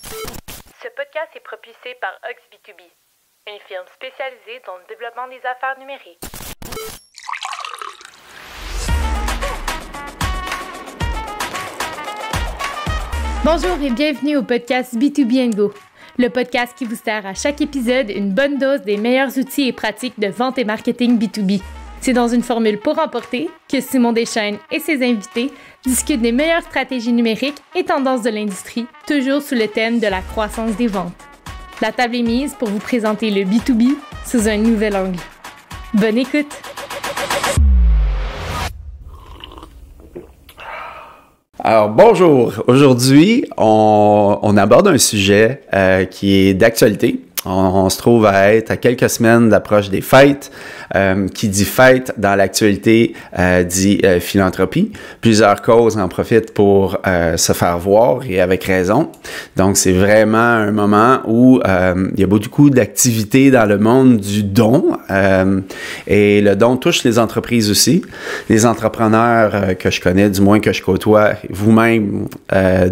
Ce podcast est propulsé par Ox B2B, une firme spécialisée dans le développement des affaires numériques. Bonjour et bienvenue au podcast B2B & Go, le podcast qui vous sert à chaque épisode une bonne dose des meilleurs outils et pratiques de vente et marketing B2B. C'est dans une formule pour emporter que Simon Deschênes et ses invités discutent des meilleures stratégies numériques et tendances de l'industrie, toujours sous le thème de la croissance des ventes. La table est mise pour vous présenter le B2B sous un nouvel angle. Bonne écoute! Alors bonjour, aujourd'hui on aborde un sujet qui est d'actualité. On se trouve à être à quelques semaines d'approche des fêtes. Qui dit fête dans l'actualité dit philanthropie. Plusieurs causes en profitent pour se faire voir et avec raison. Donc c'est vraiment un moment où il y a beaucoup d'activités dans le monde du don et le don touche les entreprises aussi. Les entrepreneurs que je connais, du moins que je côtoie, vous-même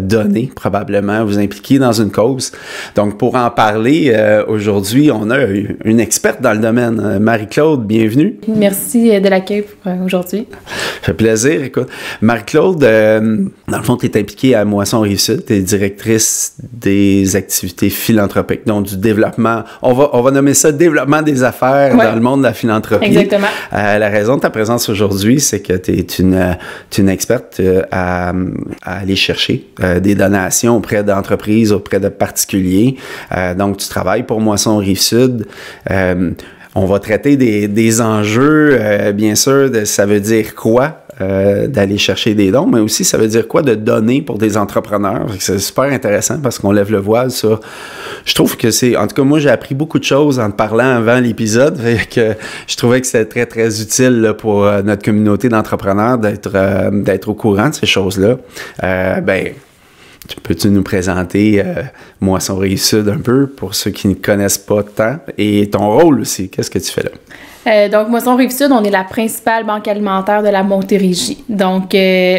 donnez probablement, vous impliquez dans une cause. Donc pour en parler aujourd'hui, on a une experte dans le domaine, Marie-Claude. Bienvenue. Merci de l'accueil pour aujourd'hui. Ça fait plaisir. Écoute, Marie-Claude, dans le fond, tu es impliquée à Moisson Rive-Sud. Tu es directrice des activités philanthropiques, donc du développement. On va nommer ça développement des affaires dans le monde de la philanthropie. Exactement. La raison de ta présence aujourd'hui, c'est que tu es une experte à aller chercher des donations auprès d'entreprises, auprès de particuliers. Donc, tu travailles pour Moisson Rive-Sud. On va traiter des enjeux, bien sûr, ça veut dire quoi d'aller chercher des dons, mais aussi ça veut dire quoi de donner pour des entrepreneurs. C'est super intéressant parce qu'on lève le voile sur... Je trouve que c'est... En tout cas, moi, j'ai appris beaucoup de choses en te parlant avant l'épisode, fait que je trouvais que c'était très, très utile là, pour notre communauté d'entrepreneurs d'être au courant de ces choses-là. Peux-tu nous présenter Moisson Rive-Sud un peu pour ceux qui ne connaissent pas tant et ton rôle aussi? Qu'est-ce que tu fais là? Donc, Moisson Rive-Sud, on est la principale banque alimentaire de la Montérégie. Donc,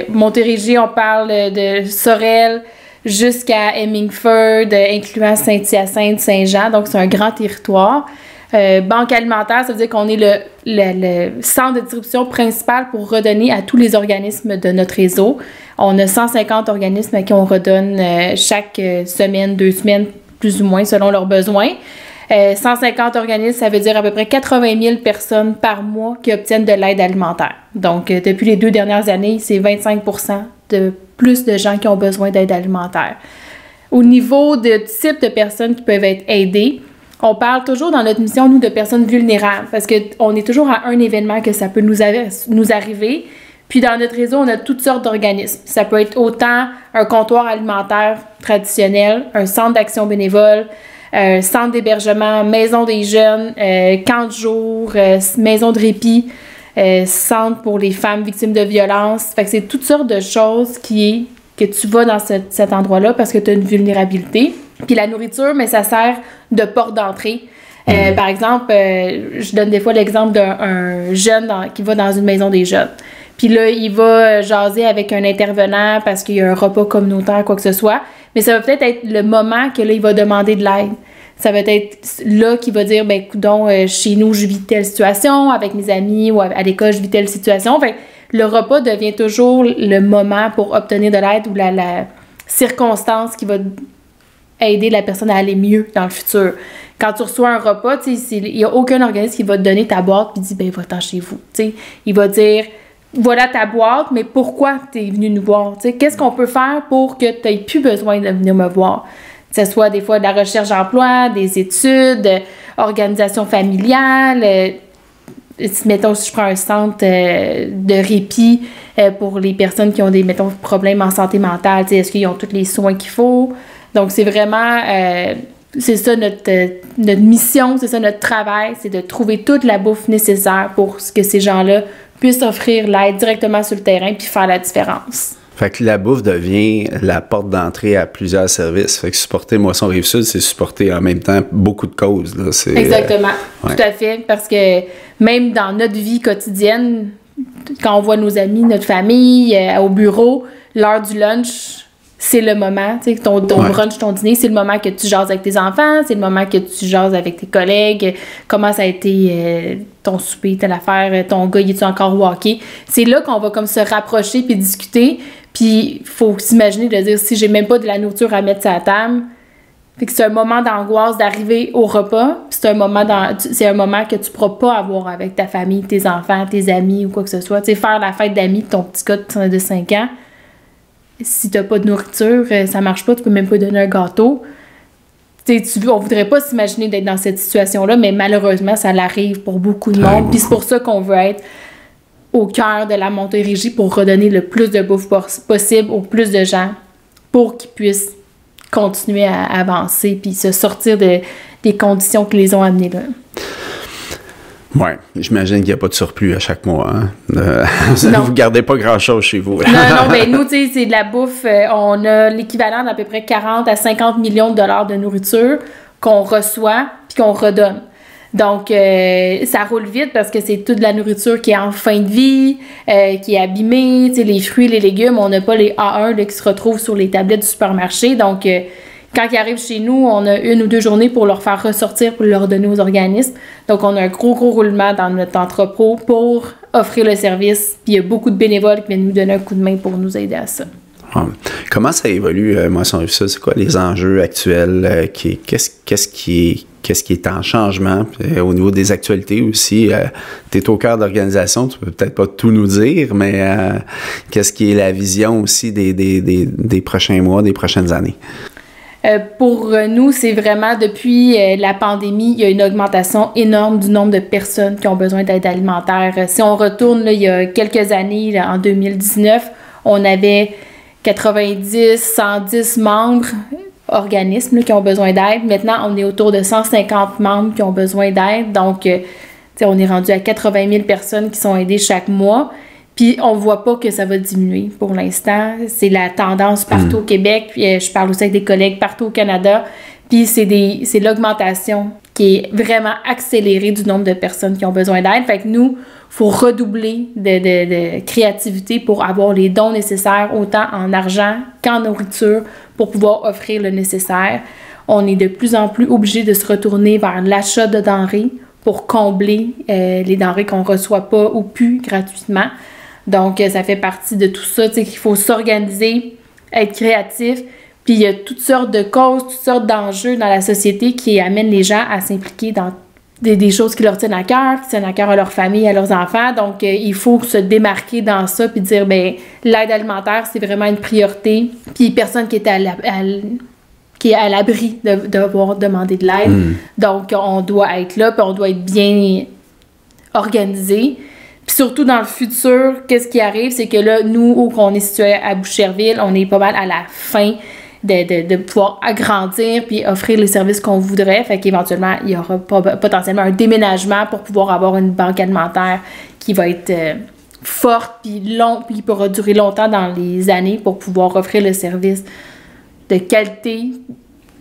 Montérégie, on parle de Sorel jusqu'à Hemingford, incluant Saint-Hyacinthe, Saint-Jean. Donc, c'est un grand territoire. Banque alimentaire, ça veut dire qu'on est le centre de distribution principal pour redonner à tous les organismes de notre réseau. On a 150 organismes à qui on redonne chaque semaine, 2 semaines, plus ou moins, selon leurs besoins. 150 organismes, ça veut dire à peu près 80 000 personnes par mois qui obtiennent de l'aide alimentaire. Donc, depuis les 2 dernières années, c'est 25 % de plus de gens qui ont besoin d'aide alimentaire. Au niveau de type de personnes qui peuvent être aidées, on parle toujours dans notre mission, nous, de personnes vulnérables, parce qu'on est toujours à un événement que ça peut nous arriver. Puis dans notre réseau, on a toutes sortes d'organismes. Ça peut être autant un comptoir alimentaire traditionnel, un centre d'action bénévole, centre d'hébergement, maison des jeunes, camp de jour, maison de répit, centre pour les femmes victimes de violences. Fait que c'est toutes sortes de choses que tu vas dans cet endroit-là parce que tu as une vulnérabilité. Puis la nourriture, mais ça sert de porte d'entrée. Par exemple, je donne des fois l'exemple d'un jeune qui va dans une maison des jeunes. Puis là, il va jaser avec un intervenant parce qu'il y a un repas communautaire, quoi que ce soit. Mais ça va peut-être être le moment que là, il va demander de l'aide. Ça va être là qu'il va dire, ben, coudonc, chez nous, je vis telle situation, avec mes amis ou à l'école, je vis telle situation. Fait le repas devient toujours le moment pour obtenir de l'aide ou la circonstance qui va aider la personne à aller mieux dans le futur. Quand tu reçois un repas, il n'y a aucun organisme qui va te donner ta boîte et dit, ben, va-t'en chez vous. T'sais, il va dire, voilà ta boîte, mais pourquoi tu es venu nous voir? Qu'est-ce qu'on peut faire pour que tu n'aies plus besoin de venir me voir? Que ce soit des fois de la recherche d'emploi, des études, organisation familiale. Mettons, si je prends un centre de répit pour les personnes qui ont des, mettons, problèmes en santé mentale, est-ce qu'ils ont tous les soins qu'il faut? Donc, c'est vraiment... c'est ça notre mission, c'est ça notre travail, c'est de trouver toute la bouffe nécessaire pour que ces gens-là puissent offrir l'aide directement sur le terrain puis faire la différence. Fait que la bouffe devient la porte d'entrée à plusieurs services. Fait que supporter Moisson Rive-Sud, c'est supporter en même temps beaucoup de causes. Là. Exactement, tout à fait. Parce que même dans notre vie quotidienne, quand on voit nos amis, notre famille au bureau, l'heure du lunch, c'est le moment, tu sais, ton brunch, ton dîner, c'est le moment que tu jases avec tes enfants, c'est le moment que tu jases avec tes collègues, comment ça a été ton souper, telle affaire, ton gars, il est-tu encore au hockey? C'est là qu'on va comme se rapprocher puis discuter, puis il faut s'imaginer de dire, si j'ai même pas de la nourriture à mettre sur la table, fait que c'est un moment d'angoisse d'arriver au repas, puis c'est un moment que tu pourras pas avoir avec ta famille, tes enfants, tes amis ou quoi que ce soit. Tu sais, faire la fête d'amis de ton petit gars de 5 ans, si t'as pas de nourriture, ça marche pas, tu peux même pas donner un gâteau. On voudrait pas s'imaginer d'être dans cette situation-là, mais malheureusement, ça l'arrive pour beaucoup de monde. Puis c'est pour ça qu'on veut être au cœur de la Montérégie pour redonner le plus de bouffe possible au plus de gens pour qu'ils puissent continuer à avancer puis se sortir des conditions qui les ont amenés là. Oui, j'imagine qu'il n'y a pas de surplus à chaque mois. Hein? Vous ne gardez pas grand-chose chez vous. Non, mais nous, tu sais, c'est de la bouffe. On a l'équivalent d'à peu près 40 à 50 millions de dollars de nourriture qu'on reçoit puis qu'on redonne. Donc, ça roule vite parce que c'est toute de la nourriture qui est en fin de vie, qui est abîmée. Tu sais, les fruits, les légumes, on n'a pas les A1 là, qui se retrouvent sur les tablettes du supermarché. Donc, quand ils arrivent chez nous, on a 1 ou 2 journées pour leur faire ressortir, pour leur donner aux organismes. Donc, on a un gros roulement dans notre entrepôt pour offrir le service. Puis, il y a beaucoup de bénévoles qui viennent nous donner un coup de main pour nous aider à ça. Comment ça évolue, Moisson Rive-Sud? C'est quoi les enjeux actuels? Qu'est-ce qui est en changement? Au niveau des actualités aussi, tu es au cœur de l'organisation, tu peux peut-être pas tout nous dire, mais qu'est-ce qui est la vision aussi des prochains mois, des prochaines années? Pour nous, c'est vraiment depuis la pandémie, il y a une augmentation énorme du nombre de personnes qui ont besoin d'aide alimentaire. Si on retourne là, il y a quelques années, là, en 2019, on avait 90, 110 membres, organismes là, qui ont besoin d'aide. Maintenant, on est autour de 150 membres qui ont besoin d'aide. Donc, on est rendu à 80 000 personnes qui sont aidées chaque mois. Puis, on ne voit pas que ça va diminuer pour l'instant. C'est la tendance partout au Québec. Puis, je parle aussi avec des collègues partout au Canada. Puis, c'est l'augmentation qui est vraiment accélérée du nombre de personnes qui ont besoin d'aide. Fait que nous, il faut redoubler de créativité pour avoir les dons nécessaires, autant en argent qu'en nourriture, pour pouvoir offrir le nécessaire. On est de plus en plus obligé de se retourner vers l'achat de denrées pour combler les denrées qu'on ne reçoit pas ou plus gratuitement. Donc, ça fait partie de tout ça, tu sais, qu'il faut s'organiser, être créatif. Puis, il y a toutes sortes de causes, toutes sortes d'enjeux dans la société qui amènent les gens à s'impliquer dans des choses qui leur tiennent à cœur, qui tiennent à cœur à leur famille, à leurs enfants. Donc, il faut se démarquer dans ça puis dire, bien, l'aide alimentaire, c'est vraiment une priorité. Puis, personne qui est à l'abri de devoir demander de l'aide. Donc, on doit être là, puis on doit être bien organisé. Puis surtout dans le futur, qu'est-ce qui arrive, c'est que là, nous, où on est situé à Boucherville, on est pas mal à la fin de pouvoir agrandir puis offrir les services qu'on voudrait. Fait qu'éventuellement, il y aura potentiellement un déménagement pour pouvoir avoir une banque alimentaire qui va être forte puis long, puis qui pourra durer longtemps dans les années pour pouvoir offrir le service de qualité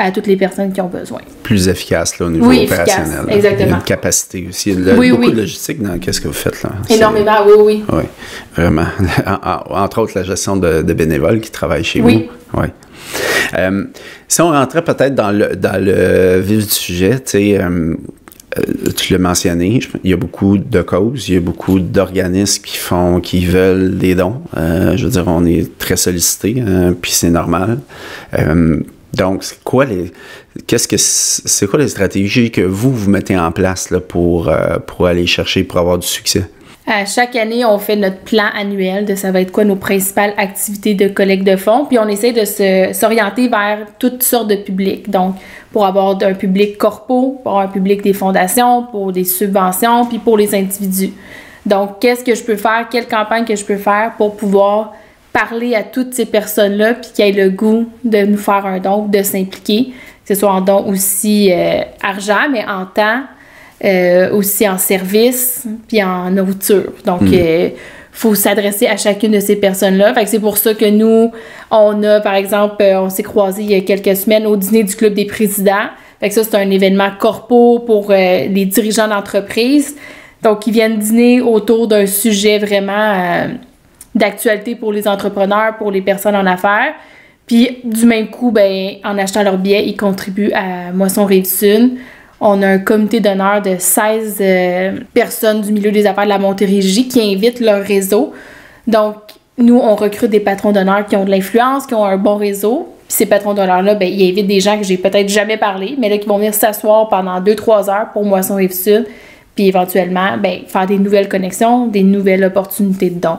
à toutes les personnes qui ont besoin. Plus efficace là, au niveau opérationnel. Efficace, exactement. Il y a une capacité aussi. Il y a beaucoup de logistique dans ce que vous faites là. Énormément, oui. Oui, vraiment. Entre autres, la gestion de bénévoles qui travaillent chez vous. Oui. Si on rentrait peut-être dans le vif du sujet, tu l'as mentionné, il y a beaucoup de causes, il y a beaucoup d'organismes qui veulent des dons. Je veux dire, on est très sollicités, puis c'est normal. Donc, c'est quoi les stratégies que vous mettez en place là, pour aller chercher, pour avoir du succès? À chaque année, on fait notre plan annuel de ça va être quoi nos principales activités de collecte de fonds. Puis on essaie de s'orienter vers toutes sortes de publics. Donc, pour avoir un public corpo, pour avoir un public des fondations, pour des subventions, puis pour les individus. Donc, qu'est-ce que je peux faire? Quelle campagne que je peux faire pour pouvoir parler à toutes ces personnes-là puis qui aient le goût de nous faire un don, de s'impliquer, que ce soit en don aussi argent, mais en temps, aussi en service, puis en nourriture. Donc, faut s'adresser à chacune de ces personnes-là. Fait que c'est pour ça que nous, on a, par exemple, on s'est croisés il y a quelques semaines au dîner du Club des présidents. Fait que ça, c'est un événement corpo pour les dirigeants d'entreprise. Donc, ils viennent dîner autour d'un sujet vraiment d'actualité pour les entrepreneurs, pour les personnes en affaires. Puis, du même coup, ben, en achetant leur billet, ils contribuent à Moisson Rive-Sud. On a un comité d'honneur de 16 personnes du milieu des affaires de la Montérégie qui invitent leur réseau. Donc, nous, on recrute des patrons d'honneur qui ont de l'influence, qui ont un bon réseau. Puis ces patrons d'honneur-là, ben, ils invitent des gens que j'ai peut-être jamais parlé, mais là, qui vont venir s'asseoir pendant 2-3 heures pour Moisson Rive-Sud. Puis éventuellement, ben, faire des nouvelles connexions, des nouvelles opportunités de dons.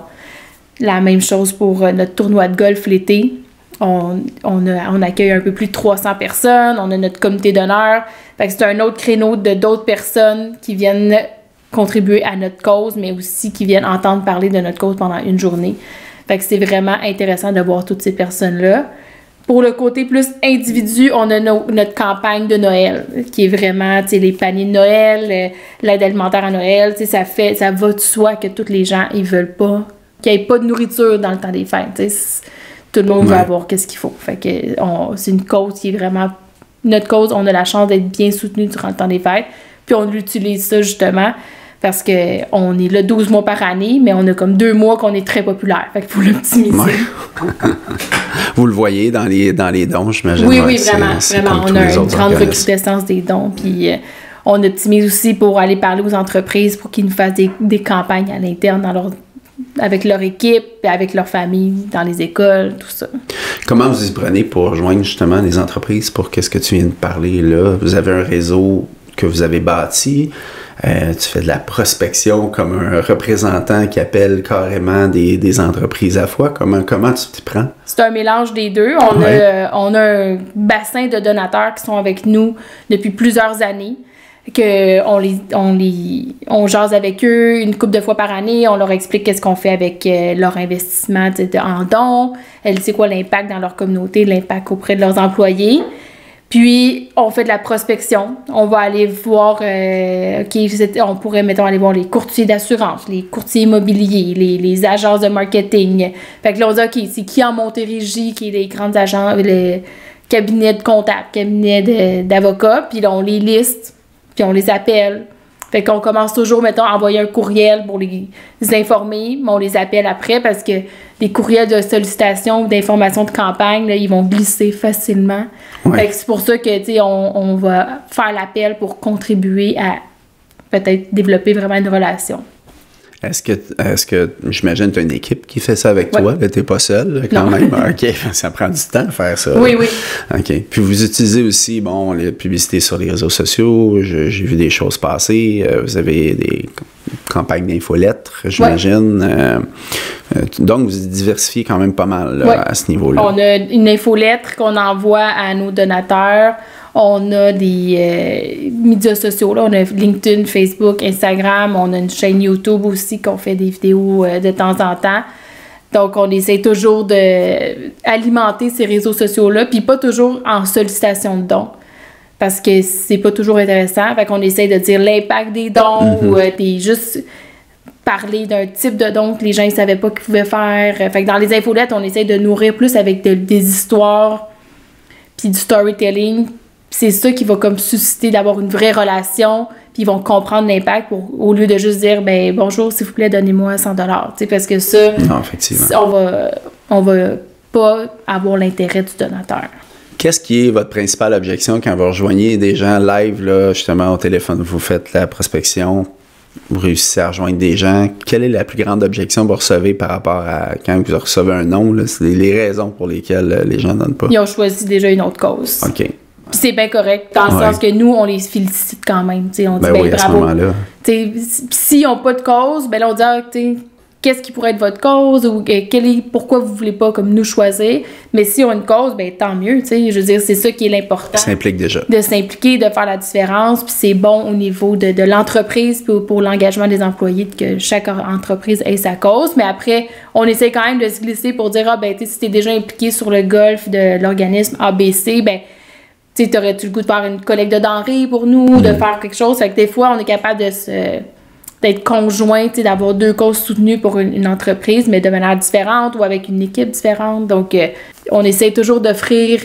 La même chose pour notre tournoi de golf l'été. On accueille un peu plus de 300 personnes. On a notre comité d'honneur. Fait que c'est un autre créneau de d'autres personnes qui viennent contribuer à notre cause, mais aussi qui viennent entendre parler de notre cause pendant une journée. Fait que c'est vraiment intéressant de voir toutes ces personnes-là. Pour le côté plus individu, on a notre campagne de Noël, qui est vraiment, tu sais, les paniers de Noël, l'aide alimentaire à Noël, tu sais, ça va de soi que tous les gens, ils veulent pas, qu'il n'y ait pas de nourriture dans le temps des fêtes, tu sais. Tout le monde veut avoir qu'est-ce qu'il faut. Fait que c'est une cause qui est vraiment... Notre cause, on a la chance d'être bien soutenu durant le temps des fêtes, puis on utilise ça, justement, parce qu'on est là 12 mois par année, mais on a comme 2 mois qu'on est très populaire. Fait qu'il faut l'optimiser. Ouais. Vous le voyez dans les dons, j'imagine. Oui, vraiment. On a une grande recrudescence des dons. Puis on optimise aussi pour aller parler aux entreprises pour qu'ils nous fassent des campagnes à l'interne avec leur équipe, avec leur famille, dans les écoles, tout ça. Comment vous y prenez pour rejoindre justement les entreprises pour qu'est-ce que tu viens de parler là? Vous avez un réseau que vous avez bâti. Tu fais de la prospection comme un représentant qui appelle carrément des entreprises à fois. Comment tu t'y prends? C'est un mélange des deux. On a un bassin de donateurs qui sont avec nous depuis plusieurs années. On jase avec eux une couple de fois par année. On leur explique qu'est-ce qu'on fait avec leur investissement en dons. C'est quoi l'impact dans leur communauté, l'impact auprès de leurs employés. Puis, on fait de la prospection. On va aller voir, on pourrait, mettons, aller voir les courtiers d'assurance, les courtiers immobiliers, les agences de marketing. Fait que là, on dit, OK, c'est qui en Montérégie, qui est les grandes agences, les cabinets de comptables, cabinets d'avocats. Puis là, on les liste, puis on les appelle. Fait qu'on commence toujours, mettons, à envoyer un courriel pour les informer, mais on les appelle après parce que les courriels de sollicitation ou d'information de campagne, là, ils vont glisser facilement. Ouais. Fait que c'est pour ça que, tu sais, on va faire l'appel pour contribuer à peut-être développer vraiment une relation. Est-ce que j'imagine que tu as une équipe qui fait ça avec toi? Là, t'es pas seul quand même? OK, ça prend du temps de faire ça. Oui. OK. Puis vous utilisez aussi, les publicités sur les réseaux sociaux. J'ai vu des choses passer. Vous avez des campagnes d'infolettres, j'imagine. Donc, vous diversifiez quand même pas mal là, à ce niveau-là. On a une infolettre qu'on envoie à nos donateurs. On a des médias sociaux, là. On a LinkedIn, Facebook, Instagram. On a une chaîne YouTube aussi qu'on fait des vidéos de temps en temps. Donc, on essaie toujours d'alimenter ces réseaux sociaux-là, puis pas toujours en sollicitation de dons, parce que c'est pas toujours intéressant. Fait qu'on essaie de dire l'impact des dons ou juste parler d'un type de don que les gens ne savaient pas qu'ils pouvaient faire. Fait que dans les infolettes, on essaie de nourrir plus avec des histoires puis du storytelling. C'est ça qui va comme susciter d'avoir une vraie relation, puis ils vont comprendre l'impact au lieu de juste dire ben bonjour, s'il vous plaît, donnez-moi 100 $. Parce que ça, non, effectivement. On va pas avoir l'intérêt du donateur. Qu'est-ce qui est votre principale objection quand vous rejoignez des gens live, là, justement, au téléphone? Vous faites la prospection, vous réussissez à rejoindre des gens. Quelle est la plus grande objection que vous recevez par rapport à quand vous recevez un nom? Là, c'est les raisons pour lesquelles les gens ne donnent pas. Ils ont choisi déjà une autre cause. OK. Puis c'est bien correct, dans le sens que nous, on les félicite quand même. T'sais, on dit oui, bravo. À ce moment-là. S'ils n'ont pas de cause, ben là, on dit qu'est-ce qui pourrait être votre cause ou pourquoi vous ne voulez pas comme nous choisir. Mais s'ils ont une cause, ben tant mieux. Je veux dire, c'est ça qui est l'important. S'implique déjà. De s'impliquer, de faire la différence. Puis c'est bon au niveau de l'entreprise pour l'engagement des employés, que chaque entreprise ait sa cause. Mais après, on essaie quand même de se glisser pour dire, si tu es déjà impliqué sur le golf de l'organisme ABC, ben t'aurais-tu le goût de faire une collecte de denrées pour nous, de faire quelque chose? Fait que des fois, on est capable d'être conjoint, d'avoir 2 causes soutenues pour une entreprise, mais de manière différente ou avec une équipe différente. Donc, on essaie toujours d'offrir...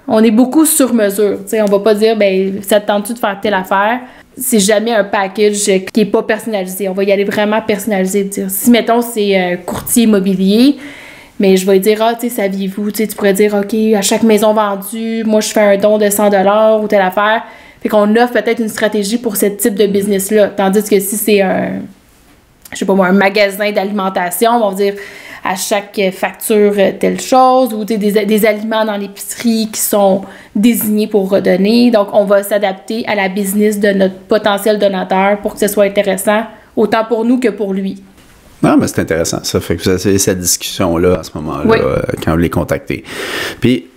on est beaucoup sur mesure. On va pas dire, ça te tente-tu de faire telle affaire? C'est jamais un package qui est pas personnalisé. On va y aller vraiment personnalisé. Dire, si, mettons, c'est un courtier immobilier, Mais je vais dire, tu sais, saviez-vous, tu pourrais dire, OK, à chaque maison vendue, moi, je fais un don de 100$ ou telle affaire. Fait qu'on offre peut-être une stratégie pour ce type de business-là. Tandis que si c'est un magasin d'alimentation, on va dire à chaque facture telle chose, ou des aliments dans l'épicerie qui sont désignés pour redonner. Donc, on va s'adapter à la business de notre potentiel donateur pour que ce soit intéressant, autant pour nous que pour lui. Non, mais c'est intéressant. Ça fait que vous avez cette discussion-là à ce moment-là, quand vous les contactez. Puis,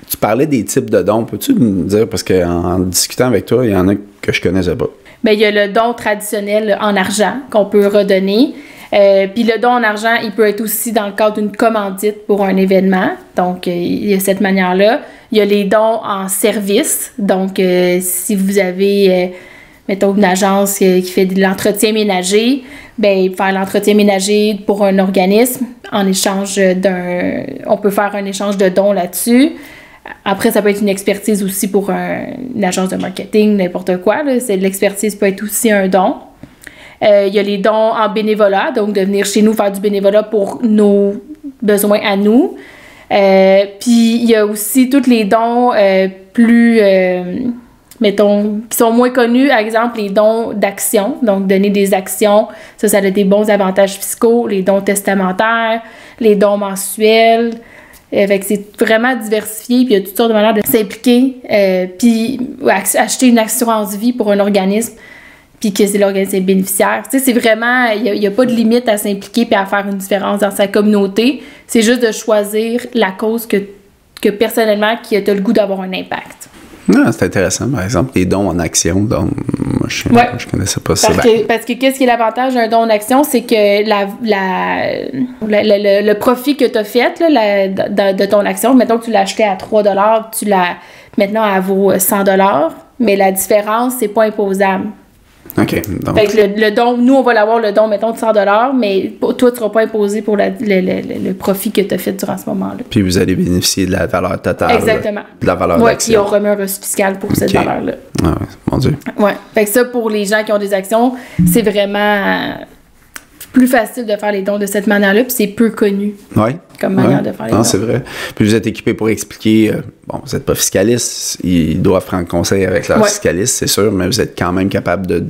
tu parlais des types de dons. Peux-tu me dire, parce qu'en discutant avec toi, il y en a que je connaissais pas. Bien, il y a le don traditionnel en argent qu'on peut redonner. Puis le don en argent, il peut être aussi dans le cadre d'une commandite pour un événement. Donc, il y a cette manière-là. Il y a les dons en service. Donc, si vous avez, mettons, une agence qui fait de l'entretien ménager, bien, faire l'entretien ménager pour un organisme en échange on peut faire un échange de dons là-dessus. Après, ça peut être une expertise aussi pour une agence de marketing, n'importe quoi. L'expertise peut être aussi un don. Il y a les dons en bénévolat, donc de venir chez nous faire du bénévolat pour nos besoins à nous. Puis, il y a aussi tous les dons plus, mettons, qui sont moins connus. Par exemple, les dons d'actions, donc donner des actions. Ça a des bons avantages fiscaux. Les dons testamentaires, les dons mensuels. Fait que c'est vraiment diversifié, puis il y a toutes sortes de manières de s'impliquer, puis acheter une assurance vie pour un organisme, puis que l'organisme est bénéficiaire. Tu sais, c'est vraiment, il n'y a pas de limite à s'impliquer puis à faire une différence dans sa communauté. C'est juste de choisir la cause que personnellement, qui a le goût d'avoir un impact. Non, c'est intéressant, par exemple, les dons en action. Donc, moi, je connaissais pas ça. Parce que qu'est-ce qui est l'avantage d'un don en action, c'est que le profit que tu as fait là, de ton action, mettons que tu l'as acheté à 3$, maintenant elle vaut 100$, mais la différence, c'est pas imposable. OK. Donc... Fait que le don, nous, on va l'avoir le don, mettons, de 100$, mais toi, tu ne seras pas imposé pour le profit que tu as fait durant ce moment-là. Puis vous allez bénéficier de la valeur totale. Exactement. De la valeur d'action. Oui, puis on remet un reçu fiscal pour cette valeur-là. Ah ouais, mon Dieu. Oui. Fait que ça, pour les gens qui ont des actions, c'est vraiment plus facile de faire les dons de cette manière-là, puis c'est peu connu comme manière de faire les dons. Non, c'est vrai. Puis vous êtes équipé pour expliquer, bon, vous n'êtes pas fiscaliste, ils doivent prendre conseil avec leur fiscaliste, c'est sûr, mais vous êtes quand même capable de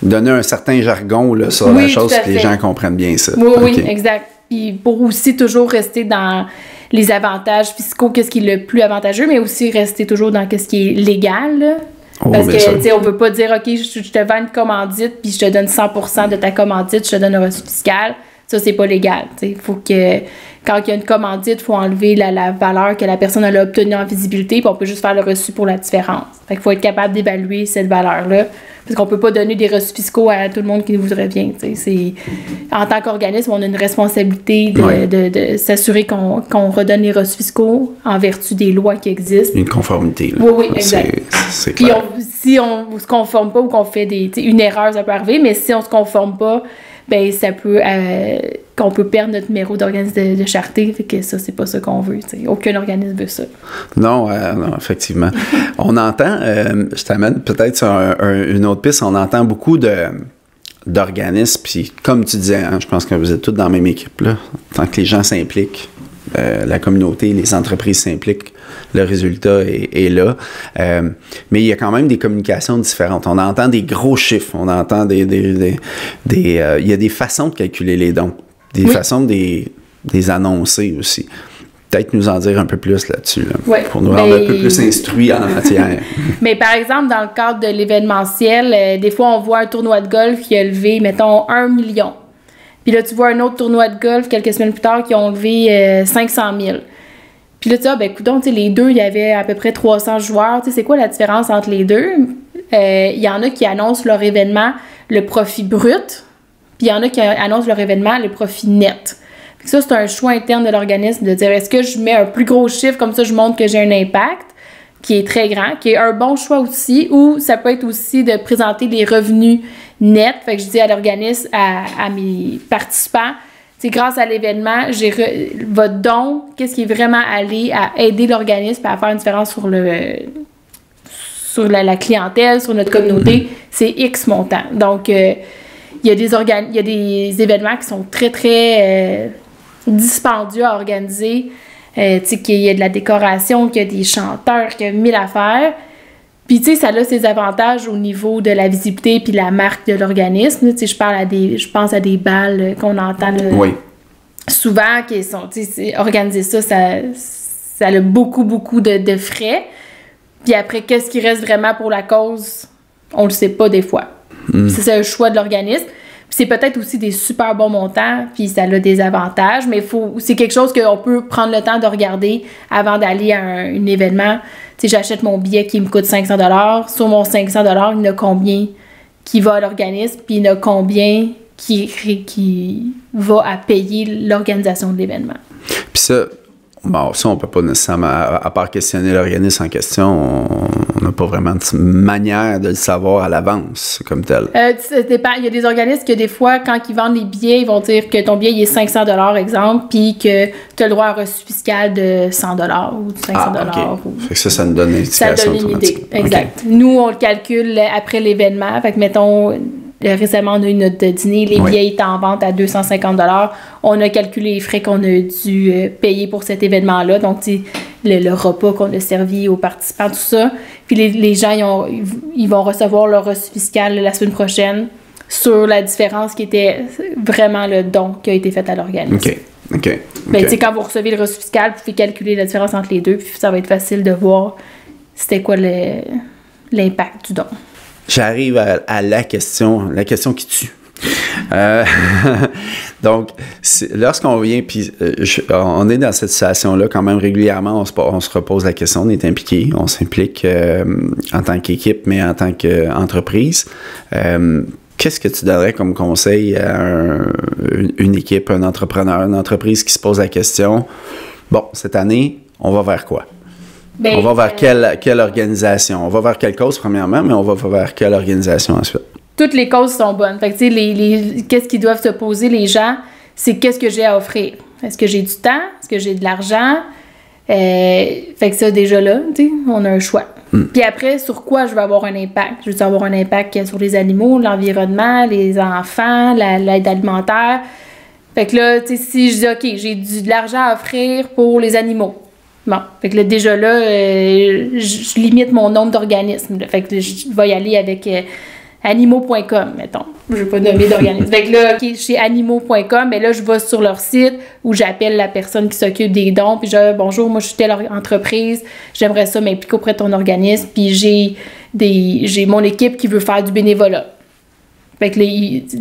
donner un certain jargon là, sur la chose, que les gens comprennent bien ça. Oui, exact. Puis pour aussi toujours rester dans les avantages fiscaux, qu'est-ce qui est le plus avantageux, mais aussi rester toujours dans ce qui est légal, là. Parce que, tu sais, on veut pas dire, OK, je te vends une commandite, puis je te donne 100% de ta commandite, je te donne un reçu fiscal. Ça, c'est pas légal. Il faut que, quand il y a une commandite, il faut enlever la valeur que la personne a obtenue en visibilité, puis on peut juste faire le reçu pour la différence. Fait qu'il faut être capable d'évaluer cette valeur-là. Parce qu'on peut pas donner des reçus fiscaux à tout le monde qui nous voudrait bien. En tant qu'organisme, on a une responsabilité de s'assurer qu'on redonne les reçus fiscaux en vertu des lois qui existent. Une conformité. Là. Oui, exact. C'est clair. Puis si on se conforme pas ou qu'on fait une erreur, ça peut arriver, mais si on se conforme pas, ben ça peut qu'on peut perdre notre numéro d'organisme de charité, fait que ça, c'est pas ça qu'on veut. Aucun organisme veut ça. Non, effectivement. On entend, je t'amène peut-être sur une autre piste, on entend beaucoup d'organismes, puis comme tu disais, hein, je pense que vous êtes tous dans la même équipe, là. Tant que les gens s'impliquent, la communauté, les entreprises s'impliquent, le résultat est là. Mais il y a quand même des communications différentes. On entend des gros chiffres, on entend il y a des façons de calculer les dons, des façons de les annoncer aussi. Peut-être nous en dire un peu plus là-dessus, là, pour nous rendre un peu plus instruits en la matière. Mais par exemple, dans le cadre de l'événementiel, des fois, on voit un tournoi de golf qui a levé, mettons, 1 million. Puis là, tu vois un autre tournoi de golf quelques semaines plus tard qui ont levé 500 000. Puis là, tu dis, ben coudonc, les deux, il y avait à peu près 300 joueurs. Tu sais, c'est quoi la différence entre les deux? Il y en a qui annoncent leur événement le profit brut, puis il y en a qui annoncent leur événement le profit net. Puis ça, c'est un choix interne de l'organisme de dire, est-ce que je mets un plus gros chiffre, comme ça je montre que j'ai un impact, qui est très grand, qui est un bon choix aussi, ou ça peut être aussi de présenter des revenus nets. Fait que je dis à l'organisme, à mes participants, c'est grâce à l'événement, votre don, qu'est-ce qui est vraiment allé à aider l'organisme à faire une différence sur la clientèle, sur notre communauté, c'est X montant. Donc, il y a des événements qui sont très, très dispendieux à organiser. Tu sais, qu'il y a de la décoration, qu'il y a des chanteurs, qu'il y a 1000 affaires. Puis, tu sais, ça a ses avantages au niveau de la visibilité puis la marque de l'organisme. Tu sais, je pense à des balles qu'on entend souvent, qui sont, tu sais, organiser ça a beaucoup, beaucoup de frais. Puis après, qu'est-ce qui reste vraiment pour la cause? On le sait pas des fois. C'est un choix de l'organisme. Puis c'est peut-être aussi des super bons montants, puis ça a des avantages, mais c'est quelque chose qu'on peut prendre le temps de regarder avant d'aller à un événement. Tu sais, j'achète mon billet qui me coûte 500 $. Sur mon 500 $, il y en a combien qui va à l'organisme, puis il y en a combien qui va à payer l'organisation de l'événement. Puis ça, on peut pas nécessairement, à part questionner l'organisme en question, on n'a pas vraiment de manière de le savoir à l'avance, comme tel. Ça dépend. Il y a des organismes que des fois, quand ils vendent les billets, ils vont dire que ton billet il est 500 $, exemple, puis que tu as le droit à un reçu fiscal de 100 $ ou de 500 $. Fait que ça nous donne une indication automatique. Exact. Okay. Nous, on le calcule après l'événement. Fait que, mettons, récemment, on a eu notre dîner. Les billets étaient en vente à 250 $. On a calculé les frais qu'on a dû payer pour cet événement-là. Donc, le repas qu'on a servi aux participants, tout ça. Puis les gens, ils vont recevoir leur reçu fiscal la semaine prochaine sur la différence qui était vraiment le don qui a été fait à l'organisme. OK. Mais tu sais, quand vous recevez le reçu fiscal, vous pouvez calculer la différence entre les deux. Puis ça va être facile de voir c'était quoi l'impact du don. J'arrive à la question qui tue. Donc, lorsqu'on vient, puis on est dans cette situation-là quand même régulièrement, on se repose la question, on est impliqué, on s'implique en tant qu'équipe, mais en tant qu'entreprise. Qu'est-ce que tu donnerais comme conseil à une équipe, un entrepreneur, une entreprise qui se pose la question, bon, cette année, on va vers quoi? On va vers quelle organisation? On va vers quelle cause, premièrement, mais on va vers quelle organisation ensuite? Toutes les causes sont bonnes. Fait que, tu sais, qu'est-ce qu'ils doivent se poser, les gens, c'est qu'est-ce que j'ai à offrir? Est-ce que j'ai du temps? Est-ce que j'ai de l'argent? Fait que ça, déjà là, tu sais, on a un choix. Puis après, sur quoi je veux avoir un impact? Je veux avoir un impact sur les animaux, l'environnement, les enfants, l'aide alimentaire. Fait que là, tu sais, si je dis, OK, j'ai de l'argent à offrir pour les animaux. Bon, fait que là, déjà là, je limite mon nombre d'organismes. Fait que je vais y aller avec animaux.com, mettons. Je ne vais pas nommer d'organisme. Fait que là, OK, chez animaux.com, mais là, je vais sur leur site où j'appelle la personne qui s'occupe des dons, puis je dis, bonjour, moi, je suis telle entreprise, j'aimerais ça m'impliquer auprès de ton organisme, puis j'ai mon équipe qui veut faire du bénévolat. Fait que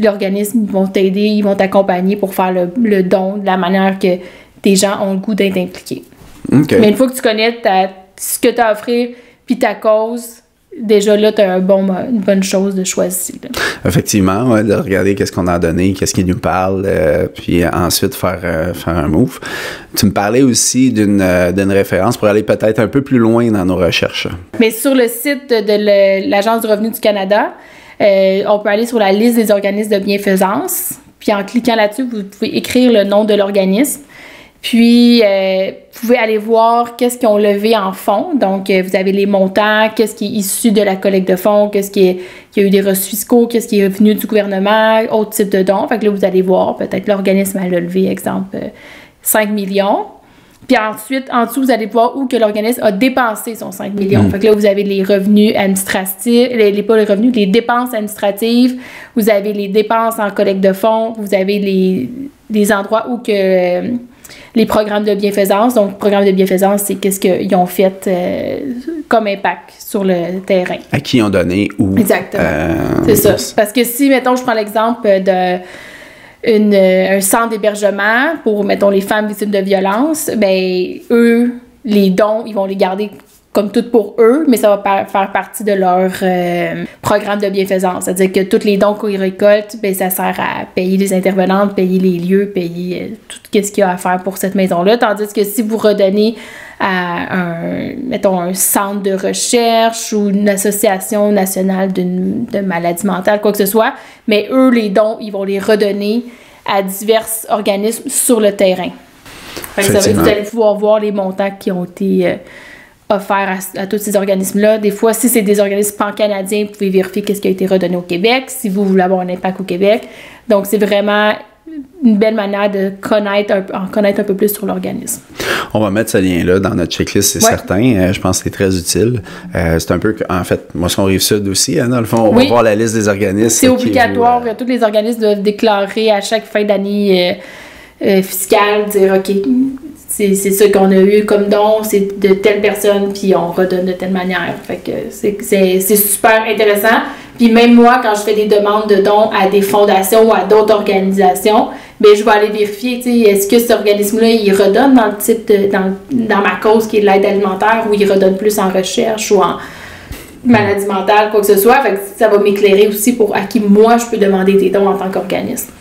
l'organisme, ils vont t'aider, ils vont t'accompagner pour faire le don de la manière que des gens ont le goût d'être impliqués. Okay. Mais une fois que tu connais ce que tu as à offrir puis ta cause, déjà là, tu as une bonne chose de choisir. Là. Effectivement, de regarder qu'est-ce qu'on a donné, qu'est-ce qui nous parle, puis ensuite faire un move. Tu me parlais aussi d'une référence pour aller peut-être un peu plus loin dans nos recherches. Mais sur le site de l'Agence du revenu du Canada, on peut aller sur la liste des organismes de bienfaisance. Puis en cliquant là-dessus, vous pouvez écrire le nom de l'organisme. Puis, vous pouvez aller voir qu'est-ce qu'ils ont levé en fonds. Donc, vous avez les montants, qu'est-ce qui est issu de la collecte de fonds, qu'est-ce qui a eu des reçus fiscaux, qu'est-ce qui est venu du gouvernement, autre type de dons. Fait que là, vous allez voir, peut-être l'organisme a levé, exemple, 5 millions. Puis ensuite, en dessous, vous allez voir où que l'organisme a dépensé son 5 millions. Fait que là, vous avez les revenus administratifs, pas les revenus, les dépenses administratives, vous avez les dépenses en collecte de fonds, vous avez les endroits où que... les programmes de bienfaisance. Donc, le programme de bienfaisance, c'est qu'est-ce qu'ils ont fait comme impact sur le terrain. À qui ils ont donné ou... Exactement. C'est ça. Parce que si, mettons, je prends l'exemple d'un centre d'hébergement pour, mettons, les femmes victimes de violence, bien, eux, les dons, ils vont les garder comme tout pour eux, mais ça va faire partie de leur programme de bienfaisance. C'est-à-dire que tous les dons qu'ils récoltent, bien, ça sert à payer les intervenantes, payer les lieux, payer tout ce qu'il y a à faire pour cette maison-là. Tandis que si vous redonnez à un centre de recherche ou une association nationale de maladies mentales, quoi que ce soit, mais eux, les dons, ils vont les redonner à divers organismes sur le terrain. Fait que vous allez pouvoir voir les montants qui ont été... offert à tous ces organismes-là. Des fois, si c'est des organismes pan-canadiens, vous pouvez vérifier qu'est-ce qui a été redonné au Québec, si vous voulez avoir un impact au Québec. Donc, c'est vraiment une belle manière de en connaître un peu plus sur l'organisme. On va mettre ce lien-là dans notre checklist, c'est certain. Je pense que c'est très utile. C'est un peu, en fait, Moisson Rive-Sud aussi, hein, dans le fond, on va voir la liste des organismes. C'est obligatoire. Tous les organismes doivent déclarer à chaque fin d'année fiscale, dire OK, c'est ce qu'on a eu comme don, c'est de telle personne, puis on redonne de telle manière. Fait que c'est super intéressant. Puis même moi, quand je fais des demandes de dons à des fondations ou à d'autres organisations, je vais aller vérifier, est-ce que cet organisme-là, il redonne dans le type dans ma cause qui est l'aide alimentaire, ou il redonne plus en recherche ou en maladie mentale, quoi que ce soit. Fait que ça va m'éclairer aussi pour à qui moi je peux demander des dons en tant qu'organisme.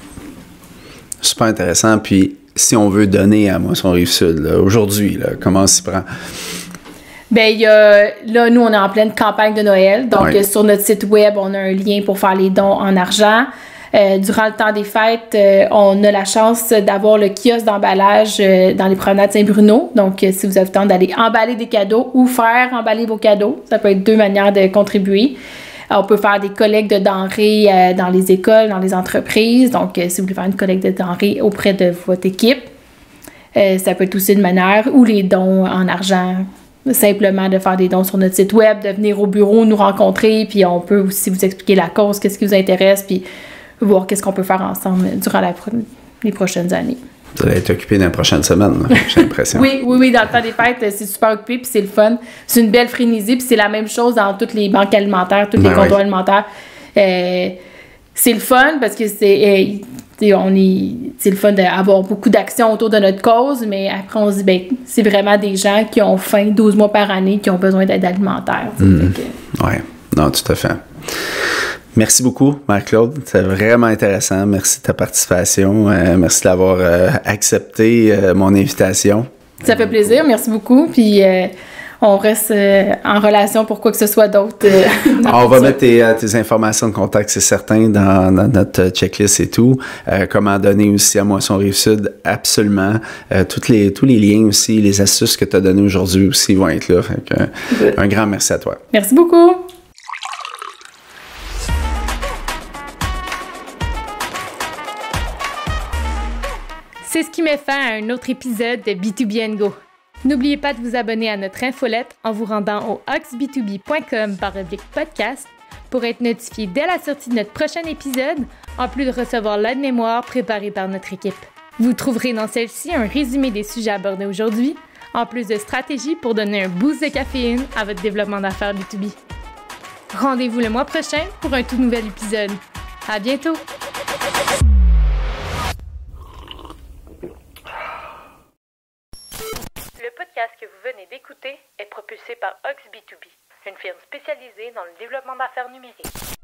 Super intéressant. Puis si on veut donner à Moisson Rive-Sud, aujourd'hui, comment on s'y prend? Là, nous, on est en pleine campagne de Noël. Donc, sur notre site web, on a un lien pour faire les dons en argent. Durant le temps des fêtes, on a la chance d'avoir le kiosque d'emballage dans les promenades Saint-Bruno. Donc, si vous avez le temps d'aller emballer des cadeaux ou faire emballer vos cadeaux, ça peut être 2 manières de contribuer. On peut faire des collectes de denrées dans les écoles, dans les entreprises. Donc, si vous voulez faire une collecte de denrées auprès de votre équipe, ça peut être aussi une manière, ou les dons en argent, simplement de faire des dons sur notre site web, de venir au bureau nous rencontrer, puis on peut aussi vous expliquer la cause, qu'est-ce qui vous intéresse, puis voir qu'est-ce qu'on peut faire ensemble durant les prochaines années. Vous allez être occupé dans les prochaines semaines, j'ai l'impression. oui, dans le temps des fêtes, c'est super occupé, puis c'est le fun. C'est une belle frénésie, puis c'est la même chose dans toutes les banques alimentaires, tous les comptoirs alimentaires. C'est le fun parce que c'est le fun d'avoir beaucoup d'actions autour de notre cause, mais après on se dit, c'est vraiment des gens qui ont faim 12 mois par année, qui ont besoin d'aide alimentaire. Oui, non, tout à fait. Merci beaucoup, Marie-Claude. C'est vraiment intéressant. Merci de ta participation. Merci d'avoir accepté mon invitation. Ça fait plaisir. Merci beaucoup. Puis on reste en relation pour quoi que ce soit d'autre. On va mettre tes informations de contact, c'est certain, dans notre checklist et tout. Comment donner aussi à Moisson Rive-Sud, absolument. Tous les liens aussi, les astuces que tu as données aujourd'hui aussi vont être là. Fait que, un grand merci à toi. Merci beaucoup. C'est ce qui met fin à un autre épisode de B2B & Go. N'oubliez pas de vous abonner à notre infolette en vous rendant au oxb2b.com/podcast pour être notifié dès la sortie de notre prochain épisode, en plus de recevoir l'aide-mémoire préparée par notre équipe. Vous trouverez dans celle-ci un résumé des sujets abordés aujourd'hui, en plus de stratégies pour donner un boost de caféine à votre développement d'affaires B2B. Rendez-vous le mois prochain pour un tout nouvel épisode. À bientôt! Le podcast que vous venez d'écouter est propulsé par Ox B2B, une firme spécialisée dans le développement d'affaires numériques.